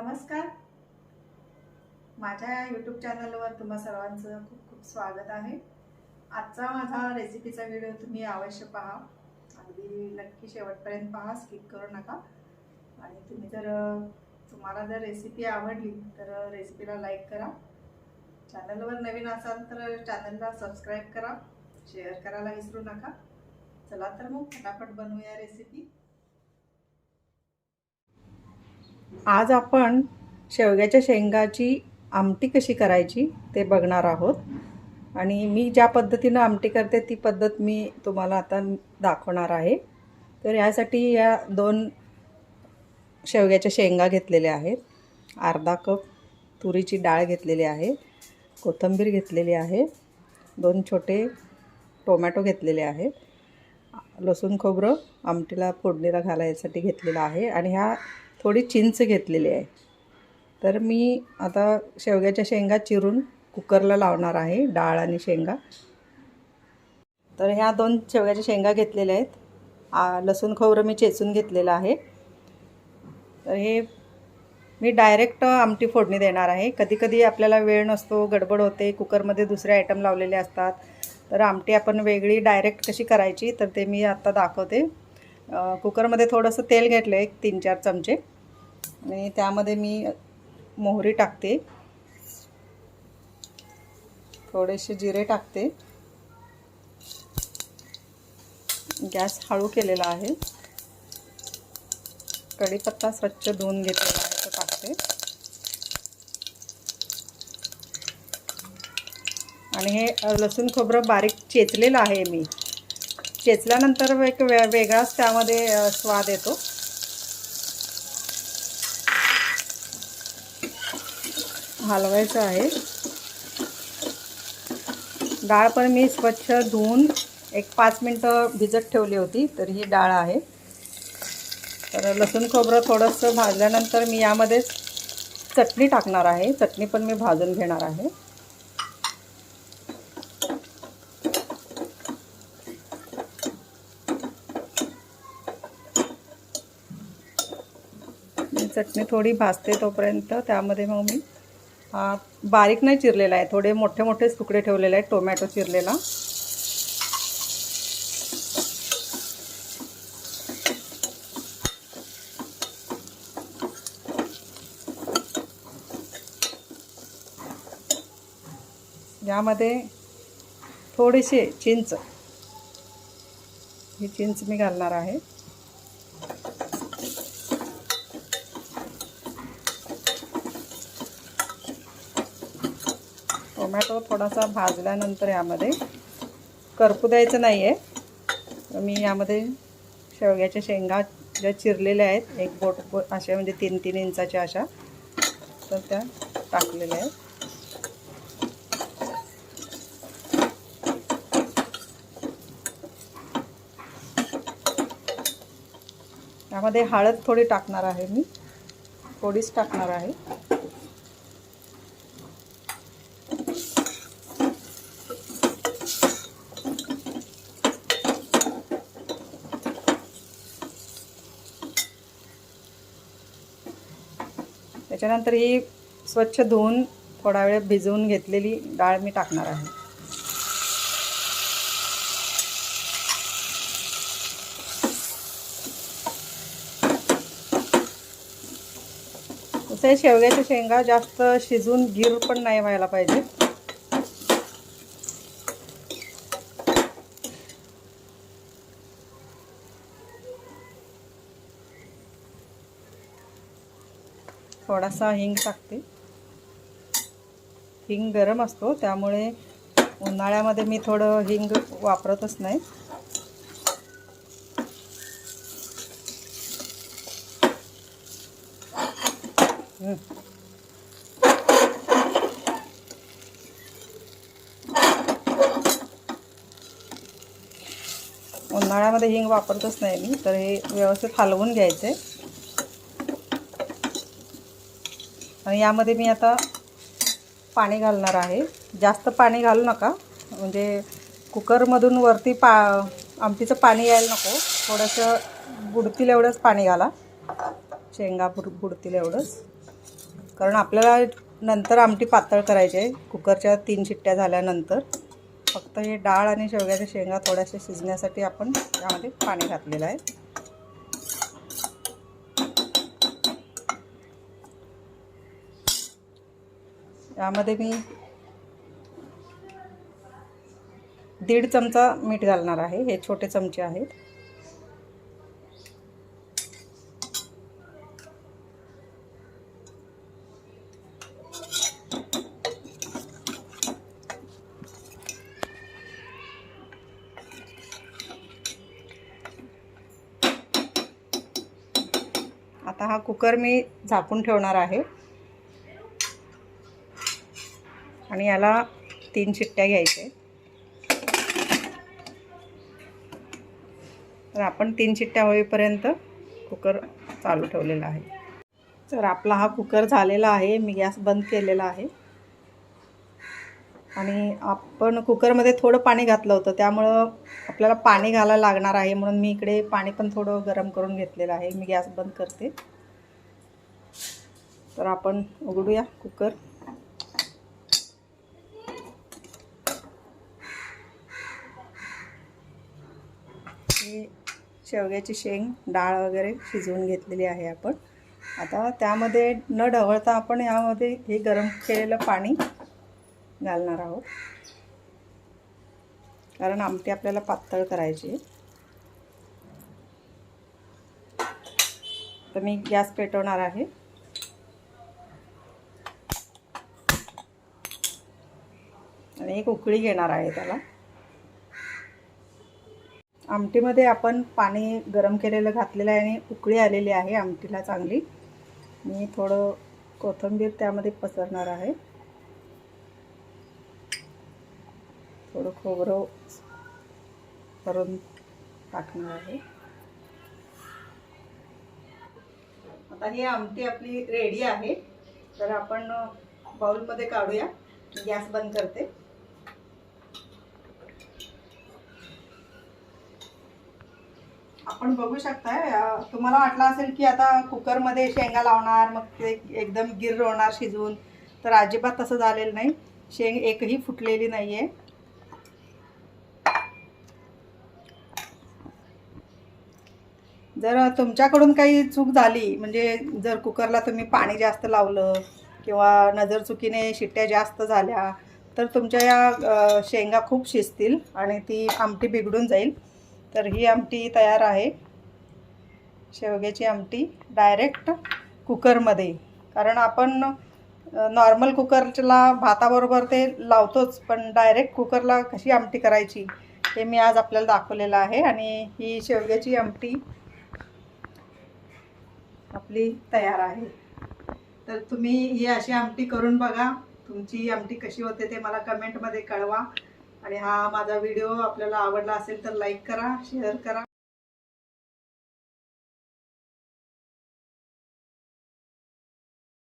नमस्कार. माझ्या यूट्यूब चॅनलवर तुम्हा सर्वांचं खूप खूप स्वागत आहे. आजचा माझा रेसिपीचा व्हिडिओ तुम्ही अवश्य पहा. अगदी नक्की शेवटपर्यंत पहा, स्किप करू नका. आणि तुम्हाला जर रेसिपी आवडली तर रेसिपीला लाईक करा. चॅनलवर नवीन असाल तर चॅनलला सबस्क्राईब करा, शेअर करायला विसरू नका. चला तर मग फटाफट बनवूया रेसिपी. आज आपण शेवग्याच्या शेंगाची आमटी कशी करायची ते बघणार आहोत. आणि मी ज्या पद्धतीनं आमटी करते ती पद्धत मी तुम्हाला आता दाखवणार आहे. तर यासाठी या 2 शेवग्याच्या शेंगा घेतलेल्या आहेत, अर्धा कप तुरीची डाळ घेतलेली आहे, कोथिंबीर घेतलेली आहे, 2 छोटे टोमॅटो घेतलेले आहेत, लसूण खोबरं आमटीला फोडणीला घालायसाठी घेतलेलं आहे, आणि ह्या थोडी चिंच घेतलेली आहे. तर मी आता शेवग्याच्या शेंगा चिरून कुकरला लावणार आहे, डाळ आणि शेंगा. तर ह्या 2 शेवग्याच्या शेंगा घेतलेल्या आहेत, लसूण खोबरं मी चेचून घेतलेलं आहे. तर हे मी डायरेक्ट आमटी फोडणी देणार आहे. कधी कधी आपल्याला वेळ नसतो, गडबड होते, कुकरमध्ये दुसरे आयटम लावलेले असतात, तर आमटी आपण वेगळी डायरेक्ट कशी करायची तर ते मी आता दाखवते. कुकरमध्ये थोडंसं तेल घेतलं आहे, 3-4 चमचे, आणि त्यामध्ये मी मोहरी टाकते, थोडेसे जिरे टाकते, गॅस हळू केलेला आहे, कढीपत्ता स्वच्छ धुवून घेतलेला आहे तो टाकते, आणि हे लसूण खोबरं बारीक चेचलेलं आहे. मी चेचल्यानंतर एक वेगळाच त्यामध्ये स्वाद येतो. हलवायचं आहे. डाळ पण मी स्वच्छ धुवून एक 5 मिनटं भिजत ठेवली होती, तर ही डाळ आहे. तर लसूण खोबरं थोडंसं भाजल्यानंतर मी यामध्ये चटणी टाकणार आहे. चटणी पण मी भाजून घेणार आहे. चटणी थोडी भाजते तोपर्यंत त्यामध्ये मग मी बारीक नाही चिरलेला आहे, थोडे मोठे मोठे तुकडे ठेवलेले आहेत टोमॅटो चिरलेला. यामध्ये थोडीशी चिंच, ही चिंच मी घालणार आहे. टोमॅटो थोडासा भाजल्यानंतर यामध्ये करपू द्यायचं नाही आहे. मी यामध्ये शेवग्याच्या शेंगा ज्या चिरलेल्या आहेत, एक बोट अशा, म्हणजे 3-3 इंचाच्या अशा, तर त्या टाकलेल्या आहेत. यामध्ये हळद थोडी टाकणार आहे, मी थोडीच टाकणार आहे. त्याच्यानंतर ही स्वच्छ धुवून थोडा वेळ भिजवून घेतलेली डाळ मी टाकणार आहे. तसे शेवग्याच्या शेंगा जास्त शिजून गिर पण नाही व्हायला पाहिजे. थोडासा हिंग टाकते. हिंग गरम असतो, त्यामुळे उन्हाळ्यामध्ये मी थोडं हिंग वापरतच नाही. उन्हाळ्यामध्ये हिंग वापरतच नाही मी. तर हे व्यवस्थित हलवून घ्यायचे. आणि यामध्ये मी आता पाणी घालणार आहे. जास्त पाणी घालू नका, म्हणजे कुकरमधून वरती आमटीचं पाणी यायला नको. थोडंसं बुडतील एवढंच पाणी घाला, शेंगा बुडतील एवढंच. कारण आपल्याला नंतर आमटी पातळ करायची आहे. कुकरच्या 3 शिट्ट्या झाल्यानंतर फक्त हे डाळ आणि शेवग्याच्या शेंगा थोड्याशा शिजण्यासाठी आपण त्यामध्ये पाणी घातलेलं आहे. यामध्ये मी 1.5 चमचा मीठ घालणार आहे. हे छोटे चमचे आहेत. आता हा कुकर मी झाकून ठेवणार आहे आणि याला 3 शिट्ट्या घ्यायच्या. तर आपण 3 शिट्ट्या होईपर्यंत कुकर चालू ठेवलेला आहे. तर आपला हा कुकर झालेला आहे. मी गॅस बंद केलेला आहे आणि आपण कुकरमध्ये थोडं पाणी घातलं होतं, त्यामुळं आपल्याला पाणी घालायला लागणार आहे. म्हणून मी इकडे पाणी पण थोडं गरम करून घेतलेलं आहे. मी गॅस बंद करते. तर आपण उघडूया कुकर. ही शेवग्याची शेंग डाळ वगैरे शिजवून घेतलेली आहे आपण. आता त्यामध्ये न ढवळता आपण यामध्ये हे गरम केलेलं पाणी घालणार आहोत, कारण आमटी आपल्याला पातळ करायची आहे. तर मी गॅस पेटवणार आहे आणि एक उकळी घेणार आहे त्याला. आमटीमध्ये आपण पाणी गरम केलेलं घातलेलं आहे आणि उकळी आलेली आहे आमटीला चांगली. मी थोडं कोथिंबीर त्यामध्ये पसरणार आहे. थोडं खोबरं करून टाकणार आहे. आता ही आमटी आपली रेडी आहे. तर आपण बाउलमध्ये काढूया. गॅस बंद करते. आपण बघू शकता, तुम्हाला वाटलं असेल की आता कुकरमध्ये शेंगा लावणार मग ते एकदम गिर होणार शिजवून, तर अजिबात तसं झालेलं नाही. शेंग एकही फुटलेली नाही आहे. जर तुमच्याकडून काही चूक झाली, म्हणजे जर कुकरला तुम्ही पाणी जास्त लावलं किंवा नजर चुकीने शिट्ट्या जास्त झाल्या, तर तुमच्या या शेंगा खूप शिजतील आणि ती आमटी बिघडून जाईल. तर ही आमटी तयार आहे, शेवग्याची आमटी डायरेक्ट कुकरमध्ये. कारण आपण नॉर्मल कुकरला भाताबरोबर ते लावतोच, पण डायरेक्ट कुकरला कशी आमटी करायची हे मी आज आपल्याला दाखवलेलं आहे. आणि ही शेवग्याची आमटी आपली तयार आहे. तर तुम्ही ही अशी आमटी करून बघा. तुमची आमटी कशी होते ते मला कमेंटमध्ये कळवा. आणि हा माझा व्हिडिओ आपल्याला आवडला असेल तर लाईक करा, शेअर करा.